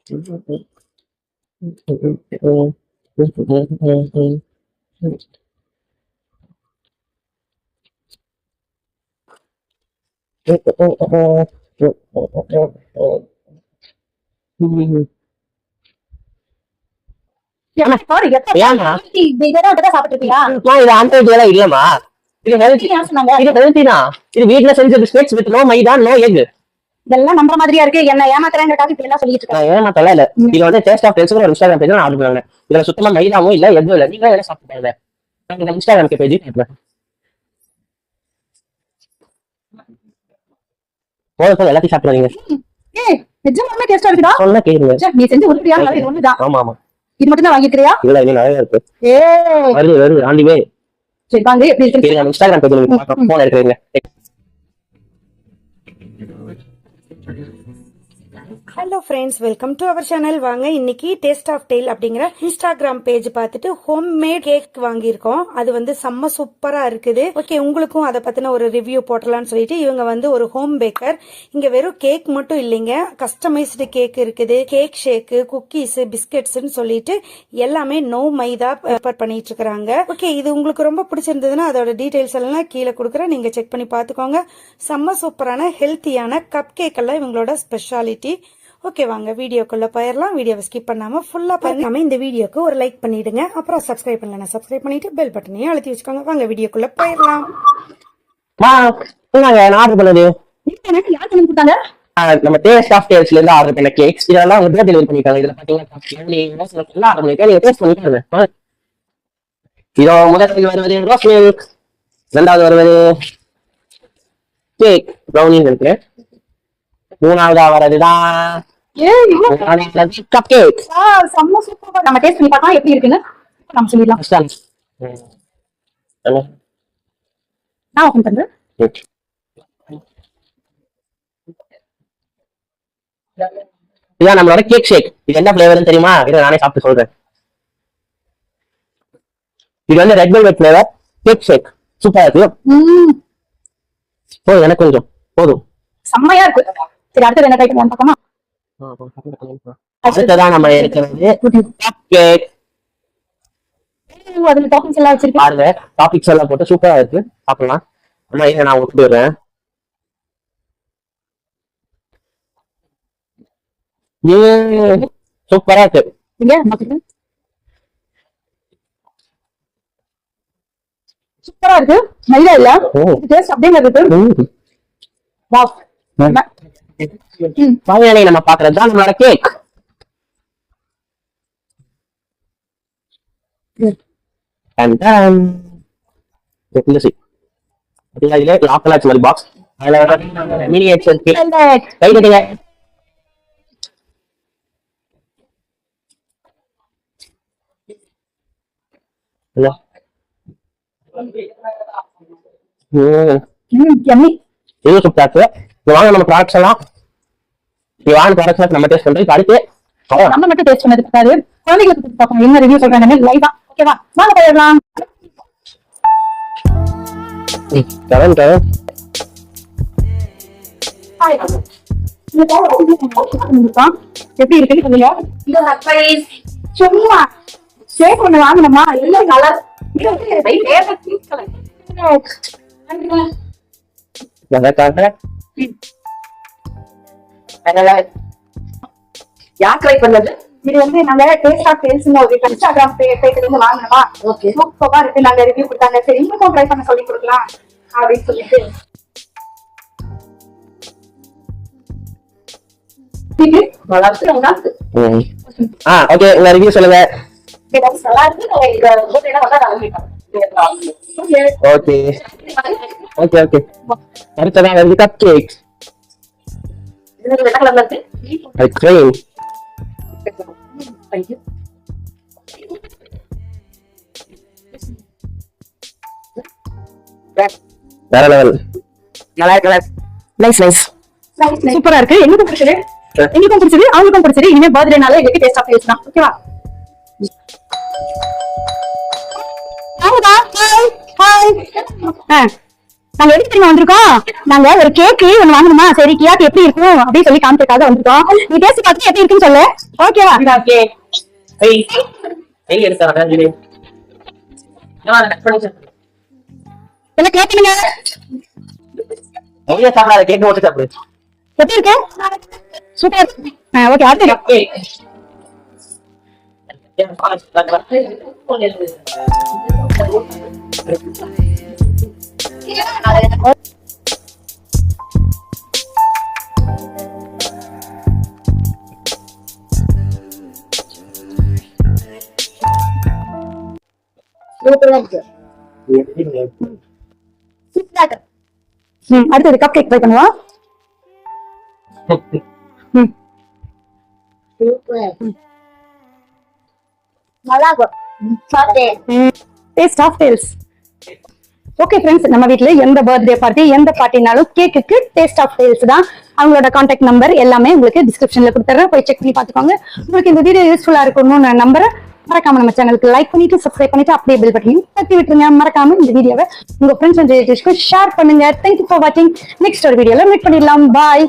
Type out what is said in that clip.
இல்லம்மா இது ஹெல்த்தி தான். இது வீட்ல செஞ்ச biscuits with no maida no egg. இதெல்லாம் நம்புற மாதிரியா இருக்கு. என்ன ஏமாத்துறேங்க டாபிக் எல்லாம் சொல்லிட்டு இருக்காங்க. ஏமாத்தல இல்ல. இது வந்து டேஸ்ட் ஆஃப் டேல்ஸ் ஒரு இன்ஸ்டாகிராம் பேஜ் நான் ஆர்டர் பண்ணேன். இதுல சுத்தமா மைதாவும் இல்ல எதுவும் இல்ல. நீங்க என்ன சாப்பிடுங்க இந்த இன்ஸ்டாகிராம் பேஜ் கேட்பேன். போதும் எல்லாத்தையும் சாப்பிடுறீங்க. நிஜமாவே டேஸ்டா இருக்குடா. சொன்னா கேளுங்க. நீ செஞ்ச உருப்படியா இது ஒண்ணுதான். ஆமா ஆமா. இது மட்டும் தான் வாங்கிக்கிறியா? இல்ல இன்னும் நிறைய இருக்கு. வருது ஆண்டிவே. சரி வாங்க. எப்படி இருக்கு? இன்ஸ்டாகிராம் பேஜ்ல நீங்க பார்க்க போன் எடுக்கறீங்க. Hello friends, welcome to our channel. வாங்க இன்னைக்கு டேஸ்ட் ஆஃப் டெய்ல் அப்படிங்கிற இன்ஸ்டாகிராம் பேஜ் பார்த்துட்டு ஹோம் மேட் கேக் வாங்கியிருக்கோம். அது வந்து செம்ம சூப்பரா இருக்குது. ஓகே, உங்களுக்கும் அதை பத்தின ஒரு ரிவ்யூ போட்டலாம்னு சொல்லிட்டு இவங்க வந்து ஒரு ஹோம் பேக்கர். இங்க வெறும் கேக் மட்டும் இல்லைங்க, கஸ்டமைஸ்டு கேக் இருக்குது, கேக் ஷேக்கு, குக்கீஸ், பிஸ்கெட்ஸ்ன்னு சொல்லிட்டு எல்லாமே நோ மைதா ப்ரிப்பேர் பண்ணிட்டு இருக்காங்க. ஓகே, இது உங்களுக்கு ரொம்ப பிடிச்சிருந்ததுன்னா அதோட டீடைல்ஸ் எல்லாம் கீழே கொடுக்குறேன், நீங்க செக் பண்ணி பாத்துக்கோங்க. செம்ம சூப்பரான ஹெல்த்தியான கப் கேக் எல்லாம் இவங்களோட ஸ்பெஷாலிட்டி. ஓகே, வாங்க வீடியோக்குள்ள போயிடலாம். வீடியோவை ஸ்கிப் பண்ணாம ஃபுல்லா பாருங்க. இந்த வீடியோக்கு ஒரு லைக் பண்ணிடுங்க. அப்புறம் சப்ஸ்கிரைப் பண்ணலன்னா சப்ஸ்கிரைப் பண்ணிட்டு பெல் பட்டனையும் அழுத்தி வச்சுக்கோங்க. வாங்க வீடியோக்குள்ள போயிடலாம். ஆர்டர் பண்ணது யார் பண்ணி கொடுத்தாங்க? நம்ம டேஸ்ட் ஆஃப் டேல்ஸ்ல இருந்து ஆர்டர் பண்ண கேக்ஸ் இதெல்லாம் உங்க டெலிவரி பண்ணிருக்காங்க. இதுல பாத்தீங்கன்னா ஆர்டர் பண்ணிருக்கேன். டேஸ்ட் பண்ணிட்டு இதோ முதல் வருவது ரோஸ் மில்க், இரண்டாவது வருவது கேக் ப்ரௌனி இருக்கு, மூணாவதா வரதுதான் கப் கேக். செம்ம சூப்பரா. நம்ம டேஸ்ட் பண்ணி பார்க்கலாம் எப்படி இருக்குன்னு நம்ம சொல்லிடலாம். நான் ஓபன் பண்றேன். இதான் நம்மளோட கேக் ஷேக். இது என்ன ஃபிளேவர்னு தெரியுமா? இதை நானே சாப்பிட்டு சொல்றேன். இது வந்து ரெட் வெல்வெட் ஃபிளேவர் கேக் ஷேக். சூப்பரா இருக்கு. போதும், எனக்கு கொஞ்சம் போதும். செம்மையா இருக்கு. சரி, அடுத்தது என்ன ட்ரை பண்ணலாம் பார்க்கலாமா? அடுத்ததான் நம்ம இருக்கிறது கப் கேக். அதுல டாப்பிங்ஸ் எல்லாம் வச்சிருக்கேன் பாருங்க, டாபிக்ஸ் எல்லாம் போட்டு சூப்பரா இருக்கு. சாப்பிடலாம். அம்மா இதை நான் விட்டு விடுறேன். சூப்பரா இருக்கு. சூப்பரா இருக்கு. மைதா இல்ல, டேஸ்ட் அப்படியே இருக்கு. வாவ். நம்ம பாக்குறதுதான் நம்மளோட கேக். பாக்ஸ் மினியேச்சர் வாங்க நம்ம ப்ராடக்ட்ஸ் எல்லாம் நம்ம டேஸ்ட் பண்றோம். அடுத்து நம்ம மட்டும் டேஸ்ட் பண்ணது இருக்காது, குழந்தைகளுக்கு பார்க்கணும் என்ன ரிவ்யூ சொல்றாங்க லைவா. ஓகேவா, வாங்க போயிடலாம். எப்படி இருக்குன்னு சொல்லுங்க. சும்மா ஷேக் ஒண்ணு வாங்கணுமா? எல்லாம் கலர் யார் ட்ரை பண்ணது? இது வந்து நாங்க டேஸ்ட் ஆஃப் டேல்ஸ் ஒரு இன்ஸ்டாகிராம் பேஜ்ல இருந்து வாங்கணுமா. ஓகே, சூப்பரா இருக்கு. நாங்க ரிவ்யூ கொடுத்தாங்க. சரி, இன்னும் ட்ரை பண்ண சொல்லி கொடுக்கலாம் அப்படின்னு சொல்லிட்டு நல்லா இருக்கு. ஓகே, உங்க ரிவ்யூ சொல்லுங்க. நல்லா இருக்கு. Okay okay okay. அடுத்ததான் வருது கப் கேக். ஐஸ்கிரீம். வேற லெவல். நல்லா இருக்கு. Nice nice. சூப்பரா இருக்கு. எங்களுக்கும் பிடிச்சது, எங்களுக்கும் பிடிச்சது, அவங்களுக்கும் பிடிச்சது. இனிமே பர்த்டேனால எங்களுக்கு டேஸ்ட் ஆஃப் டேல்ஸ் தான். ஓகேவா? நாங்க எதுக்கு தெரியுமா வந்திருக்கோம்? நாங்க ஒரு கேக் ஒண்ணு வாங்கணுமா, சரி கேக் எப்படி இருக்கும் அப்படின்னு சொல்லி காமிக்கிறதுக்காக வந்திருக்கோம். நீ டேஸ்ட் பார்த்துட்டு எப்படி இருக்குன்னு சொல்லு. ஓகேவா? ஓகே ஏய் ஏய் எடுத்தா நான் ஜீனி நான் கட் பண்ணி என்ன கேக்குறீங்க? நிறைய சாப்பிடாத கேக் மட்டும் சாப்பிடு எப்படி இருக்கு? சூப்பர். ஓகே அடுத்து ஓகே அடுத்தது கப் கேக் ட்ரை பண்ணுவோம். Taste of tales. Okay friends, நம்ம வீட்ல எந்த பர்த்டே பார்ட்டி எந்த பார்ட்டினாலும் கேக்குக்கு டேஸ்ட் ஆஃப் டேல்ஸ் தான். அவங்களோட கான்டாக்ட் நம்பர் எல்லாமே உங்களுக்கு டிஸ்கிரிப்ஷன்ல கொடுத்துறேன், போய் செக் பண்ணி பாத்துக்கோங்க. உங்களுக்கு இந்த வீடியோ யூஸ்ஃபுல்லா இருக்கும்னு நான் நம்புறேன். மறக்காம நம்ம சேனலுக்கு லைக் பண்ணிட்டு சப்ஸ்கிரைப் பண்ணிட்டு அப்படியே பெல் பட்டனையும் தட்டி விட்டுருங்க. மறக்காம இந்த வீடியோவை உங்க ஃப்ரெண்ட்ஸ் அண்ட் ரிலேட்டிவ்ஸ்க்கு ஷேர் பண்ணுங்க. தேங்க்யூ ஃபார் வாட்சிங். நெக்ஸ்ட் ஒரு வீடியோல மீட் பண்ணிடலாம். பாய்.